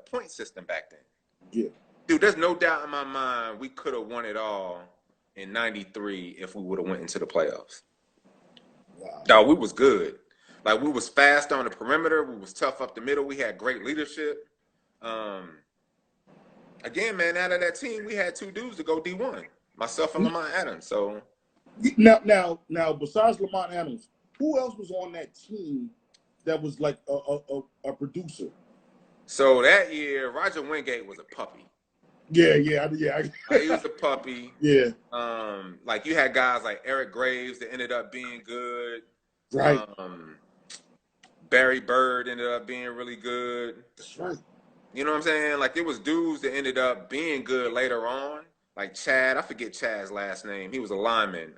point system back then. Yeah. Dude, there's no doubt in my mind we could have won it all in '93 if we would have went into the playoffs. Wow. Dog, we was good. Like, we was fast on the perimeter. We was tough up the middle. We had great leadership. Again, man, out of that team, we had 2 dudes to go D1, myself and Lamont Adams. So now, besides Lamont Adams, who else was on that team that was like a producer? So that year, Roger Wingate was a puppy. Yeah. He was a puppy. Yeah. Like, you had guys like Eric Graves that ended up being good. Right. Barry Bird ended up being really good. That's right. You know what I'm saying? Like, it was dudes that ended up being good later on. Like Chad, I forget Chad's last name. He was a lineman.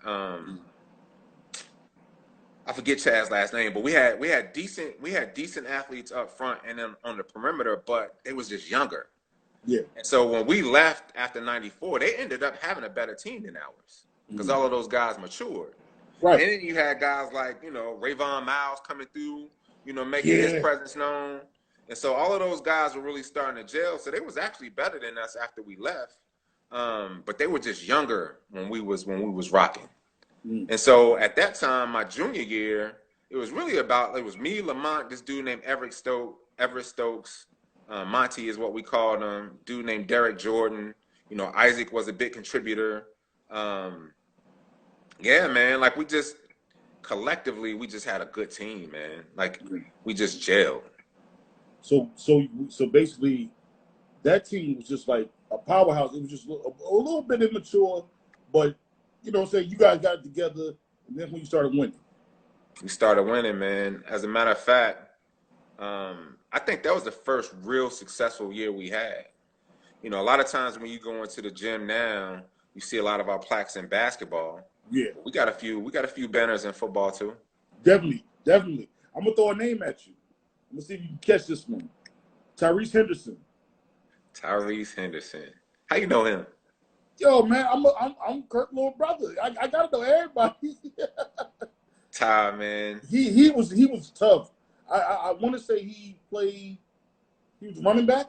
I forget Chad's last name, but we had decent athletes up front and then on the perimeter, but they was just younger. Yeah. And so when we left after '94, they ended up having a better team than ours because all of those guys matured. Right. And then you had guys like, Rayvon Miles coming through, making his presence known. And so all of those guys were really starting to gel. So they was actually better than us after we left. But they were just younger when we was rocking. And so at that time, my junior year, it was me, Lamont, this dude named Everett Stokes. Monty is what we called him. Dude named Derek Jordan. Isaac was a big contributor. Yeah, man. Like, we just collectively, we just had a good team, man. Like, we just gelled. So basically, that team was just like a powerhouse. It was just a little bit immature, but you know what I'm saying? You guys got it together, and then when you started winning. We started winning, man. As a matter of fact, I think that was the first real successful year we had. A lot of times when you go into the gym now, you see a lot of our plaques in basketball. Yeah. We got a few banners in football too. Definitely. I'm gonna throw a name at you. I'm gonna see if you can catch this one. Tyrese Henderson. How you know him? Yo, man, I'm Kirk's little brother. I gotta know everybody. Ty, man. He was tough. I want to say he was running back.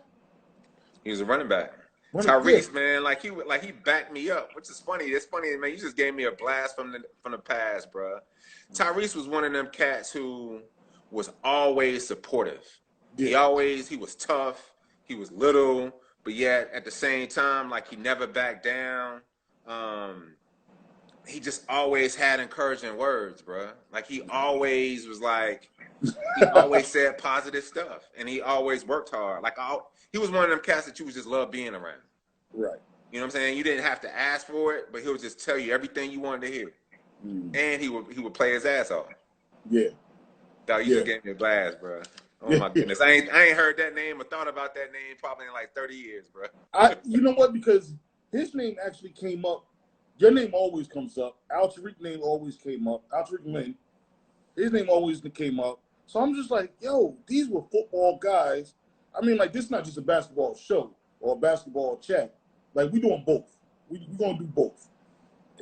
He was a running back. Tyrese, man, like he backed me up, which is funny. It's funny, man. You just gave me a blast from the past, bro. Tyrese was one of them cats who was always supportive. Yeah. He was tough. He was little, but yet at the same time, like, he never backed down. He just always had encouraging words, bro. Like, he always was like, he always said positive stuff, and he always worked hard. Like, he was one of them cats that you would just love being around. Right. You know what I'm saying? You didn't have to ask for it, but he would just tell you everything you wanted to hear. And he would play his ass off. Yeah. Dog, you just gave me a blast, bro. Oh my goodness. I ain't heard that name or thought about that name probably in like 30 years, bro. You know what? Because his name actually came up. Your name always comes up. Al Tariq name always came up. Al Tariq Lane. His name always came up. So I'm just like, yo, these were football guys. I mean, like, this is not just a basketball show or a basketball chat. Like, we doing both. We're going to do both.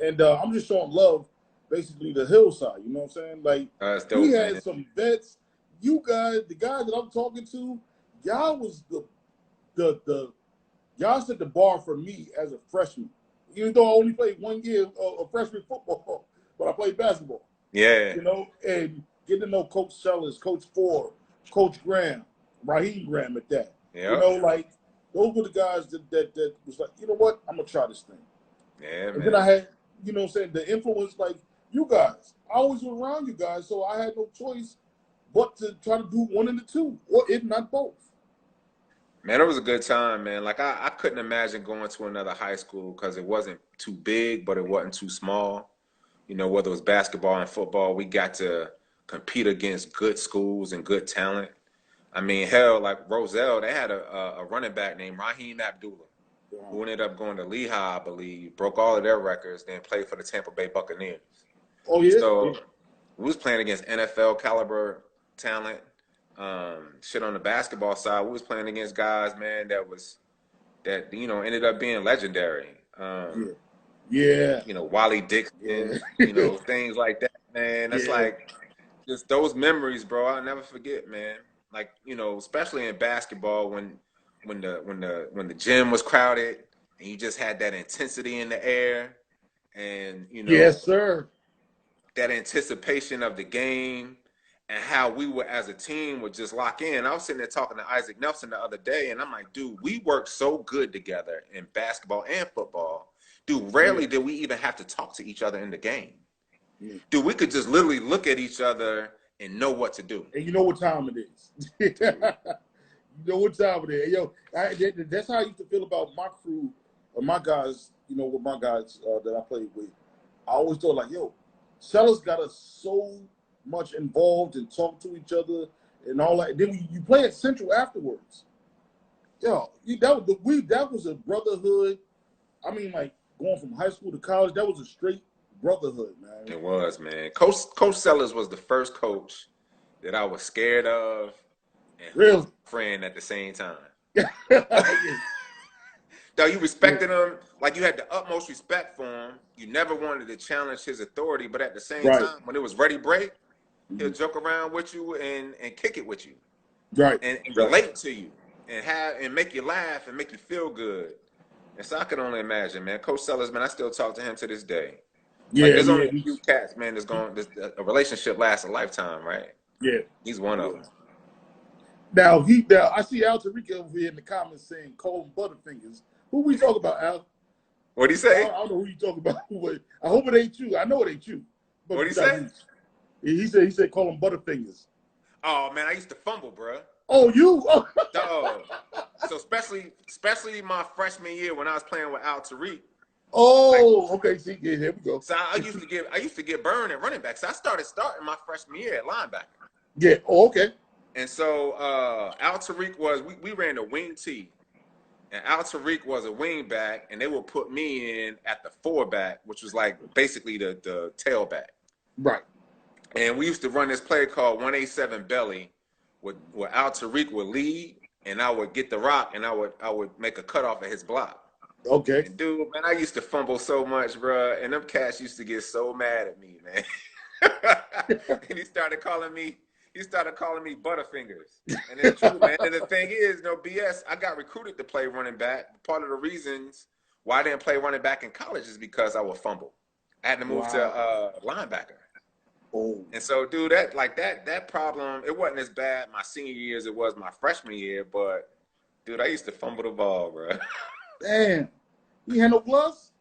And I'm just showing love, basically, to Hillside. You know what I'm saying? Like, we had some vets. You guys, the guys that I'm talking to, y'all was y'all set the bar for me as a freshman. Even though I only played 1 year of freshman football, but I played basketball. Yeah. And getting to know Coach Sellers, Coach Ford, Coach Graham, Raheem Graham at that. Yep. Like, those were the guys that was like, you know what, I'm going to try this thing. Yeah, and then I had, you know what I'm saying, the influence, like, you guys. I always was around you guys, so I had no choice but to try to do one of the two, or if not both. Man, it was a good time, man. Like, I couldn't imagine going to another high school because it wasn't too big, but it wasn't too small. Whether it was basketball and football, we got to compete against good schools and good talent. I mean, hell, like Roselle, they had a running back named Raheem Abdullah, who ended up going to Lehigh, I believe, broke all of their records, then played for the Tampa Bay Buccaneers. Oh, yeah? So we was playing against NFL caliber talent. Shit, on the basketball side, we was playing against guys, man, that ended up being legendary. Wally Dixon, things like that, man. That's like just those memories, bro. I'll never forget, man. Like, especially in basketball when when the gym was crowded and you just had that intensity in the air, and Yes, sir. that anticipation of the game, and how we were as a team would just lock in. I was sitting there talking to Isaac Nelson the other day, and I'm like, dude, we work so good together in basketball and football. Dude, rarely did we even have to talk to each other in the game. Dude, we could just literally look at each other and know what to do. And you know what time it is. You know what time it is. Yo, that's how I used to feel about my crew or my guys, with my guys that I played with. I always thought, like, yo, sellers got us so much involved and talk to each other and all that. Then you play at Central afterwards. Yo, that was a brotherhood. I mean, like, going from high school to college, that was a straight brotherhood, man. It was, man. Coach Sellers was the first coach that I was scared of and really friend at the same time. Yeah. Though you respected him, like you had the utmost respect for him. You never wanted to challenge his authority, but at the same time, when it was ready break, he'll joke around with you and kick it with you, right, and relate to you and make you laugh and make you feel good. And so I can only imagine, man. Coach Sellers, man, I still talk to him to this day. Yeah, like, there's only a few cats, man. A relationship lasts a lifetime, right? Yeah, he's one of them. Now I see Al Tariq over here in the comments saying, "Call him Butterfingers." Who we talking about, Al? What'd he say? I don't know who you talking about. But I hope it ain't you. I know it ain't you. But What'd he say? He said, "Call him Butterfingers." Oh man, I used to fumble, bro. Oh, you? Oh. Dog. So especially my freshman year when I was playing with Al Tariq. Oh, okay. See, yeah, here we go. So I used to get burned at running back. So I started my freshman year at linebacker. Yeah. Oh, okay. And so Al Tariq was we ran the wing T, and Al Tariq was a wing back, and they would put me in at the 4-back, which was like basically the tailback. Right. And we used to run this play called 187 belly, where Al Tariq would lead, and I would get the rock, and I would make a cutoff of his block. Okay. And dude, man, I used to fumble so much, bro, and them cats used to get so mad at me, man. And he started calling me Butterfingers. And it's true, man. And the thing is, no BS, I got recruited to play running back. Part of the reasons why I didn't play running back in college is because I would fumble. I had to move to linebacker. Oh. And so, dude, that problem, it wasn't as bad my senior year as it was my freshman year, but dude, I used to fumble the ball, bro. Damn. You had no gloves?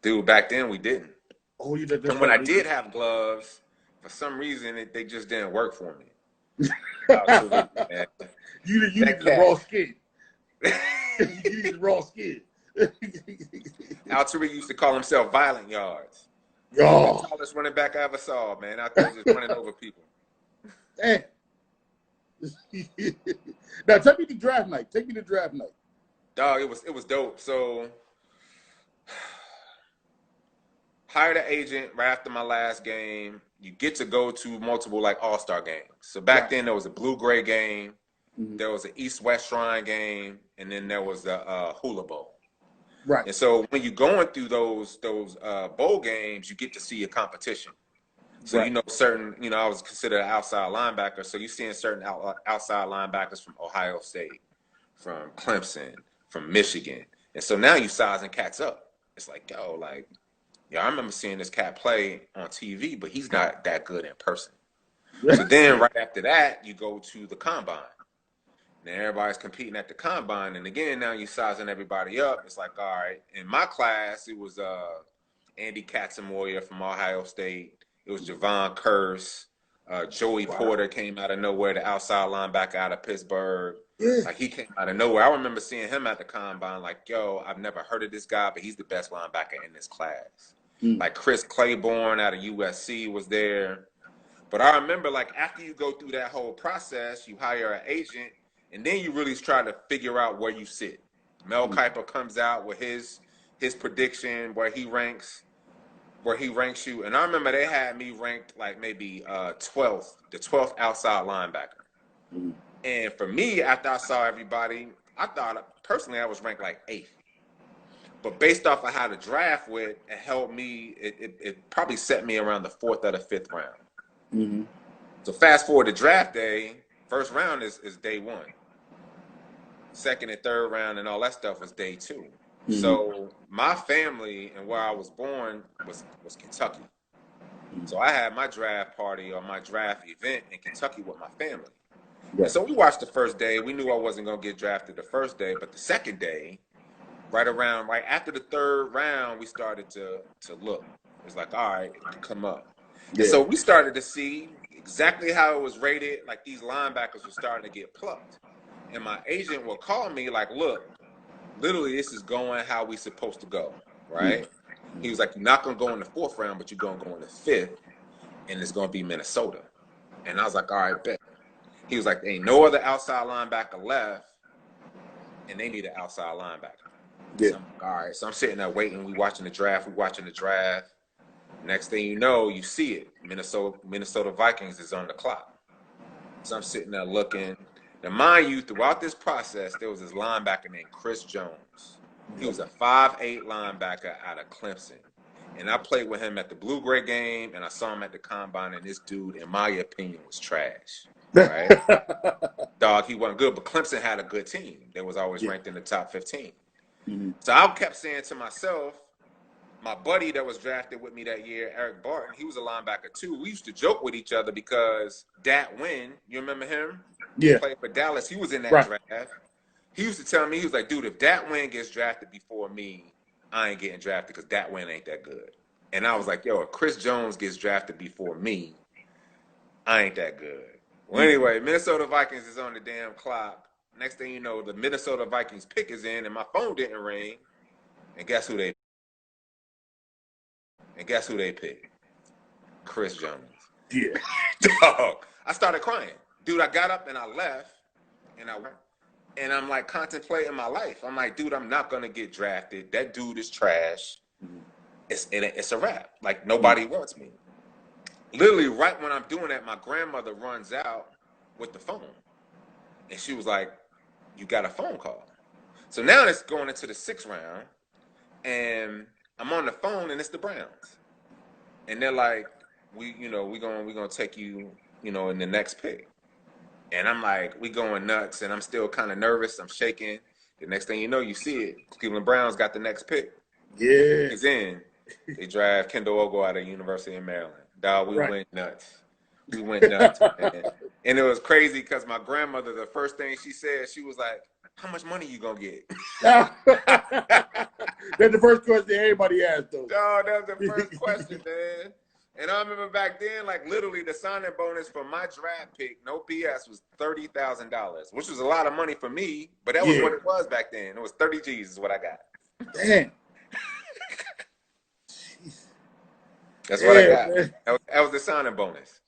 Dude, back then we didn't. Oh, you did. And when I did have gloves, for some reason they just didn't work for me. You needed the raw skin. You needed the raw skin. Al Tariq used to call himself Violent Yards. Oh. The tallest running back I ever saw, man. Out there just running over people. Damn. Now take me to draft night. Dog, it was dope. So hired an agent right after my last game. You get to go to multiple all-star games. So back then there was a blue-gray game, there was an East-West Shrine game, and then there was the Hula Bowl. Right. And so when you're going through those bowl games, you get to see your competition. So I was considered an outside linebacker. So you're seeing certain outside linebackers from Ohio State, from Clemson, from Michigan. And so now you sizing cats up. It's like, I remember seeing this cat play on TV, but he's not that good in person. So then right after that, you go to the combine. Now everybody's competing at the combine. And again, now you're sizing everybody up. It's like, all right, in my class, it was Andy Katzenmoyer from Ohio State. It was Javon Curse. Joey Porter came out of nowhere, the outside linebacker out of Pittsburgh. Like, he came out of nowhere. I remember seeing him at the combine, like, yo, I've never heard of this guy, but he's the best linebacker in this class. Like, Chris Claiborne out of USC was there. But I remember, after you go through that whole process, you hire an agent, and then you really try to figure out where you sit. Mel Kiper comes out with his prediction, where he ranks you. And I remember they had me ranked maybe 12th, the 12th outside linebacker. And for me, after I saw everybody, I thought personally I was ranked 8th. But based off of how the draft went, it helped me. It probably set me around the 4th or the 5th round. So fast forward to draft day, first round is day 1. second and third round and all that stuff was day 2. So my family and where I was born was Kentucky. So I had my draft party or my draft event in Kentucky with my family. And so we watched the first day. We knew I wasn't going to get drafted the first day, but the second day, right after the third round, we started to look. It was like, all right, it can come up. And so we started to see exactly how it was rated. Like these linebackers were starting to get plucked. And my agent will call me like, look, literally this is going how we supposed to go, right? He was like, you're not going to go in the 4th round, but you're going to go in the 5th, and it's going to be Minnesota. And I was like, all right, bet. He was like, there ain't no other outside linebacker left, and they need an outside linebacker. So I'm like, all right. So I'm sitting there waiting. We watching the draft. Next thing you know, you see it. Minnesota Vikings is on the clock. So I'm sitting there looking. Now, mind you, throughout this process, there was this linebacker named Chris Jones. He was a 5'8" linebacker out of Clemson. And I played with him at the Blue-Gray game, and I saw him at the Combine, and this dude, in my opinion, was trash. Right? Dog, he wasn't good, but Clemson had a good team. They was always ranked in the top 15. So I kept saying to myself, my buddy that was drafted with me that year, Eric Barton, he was a linebacker too. We used to joke with each other because Dat Wynn, you remember him? He played for Dallas. He was in that draft. He used to tell me, he was like, dude, if Dat Wynn gets drafted before me, I ain't getting drafted because Dat Wynn ain't that good. And I was like, yo, if Chris Jones gets drafted before me, I ain't that good. Well, anyway, Minnesota Vikings is on the damn clock. Next thing you know, the Minnesota Vikings pick is in, and my phone didn't ring. And guess who they picked? Chris Jones. Yeah. Dog. I started crying. Dude, I got up and I left, and I went. And I'm like contemplating my life. I'm like, dude, I'm not going to get drafted. That dude is trash. It's a wrap. Like, nobody wants me. Literally, right when I'm doing that, my grandmother runs out with the phone. And she was like, you got a phone call. So now it's going into the 6th round. And I'm on the phone, and it's the Browns. And they're like, we're gonna take you, in the next pick. And I'm like, we going nuts, and I'm still kind of nervous. I'm shaking. The next thing you know, you see it. Cleveland Browns got the next pick. Yeah. He's in. They draft Kendall Ogle out of the University of Maryland. Dog, we went nuts. We went nuts, man. And it was crazy because my grandmother, the first thing she said, she was like, how much money you gonna get? That's the first question everybody asked, though. Dog, that was the first question, man. And I remember back then, like literally the signing bonus for my draft pick, no BS, was $30,000, which was a lot of money for me, but that was what it was back then. It was 30 G's is what I got. Damn. That's what I got. That was the signing bonus.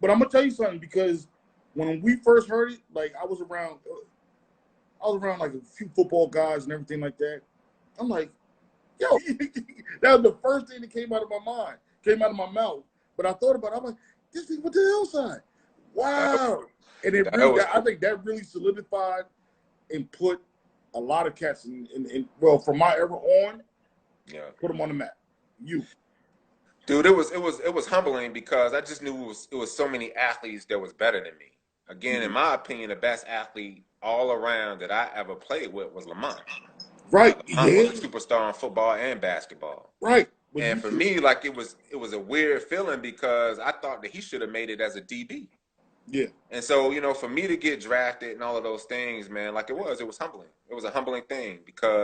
But I'm gonna tell you something, because when we first heard it, like I was around like a few football guys and everything like that. I'm like, yo, that was the first thing that came out of my mind. Came out of my mouth, but I thought about it. I'm like, this thing with the Hillside. Wow. And it really, I think that really solidified and put a lot of cats in well, from my era on, put them on the map. Dude, it was humbling because I just knew it was so many athletes that was better than me. Again, in my opinion, the best athlete all around that I ever played with was Lamont. Right. Lamont was a superstar in football and basketball. Right. And for me, like it was a weird feeling because I thought that he should have made it as a DB. Yeah. And so, for me to get drafted and all of those things, man, like it was humbling. It was a humbling thing because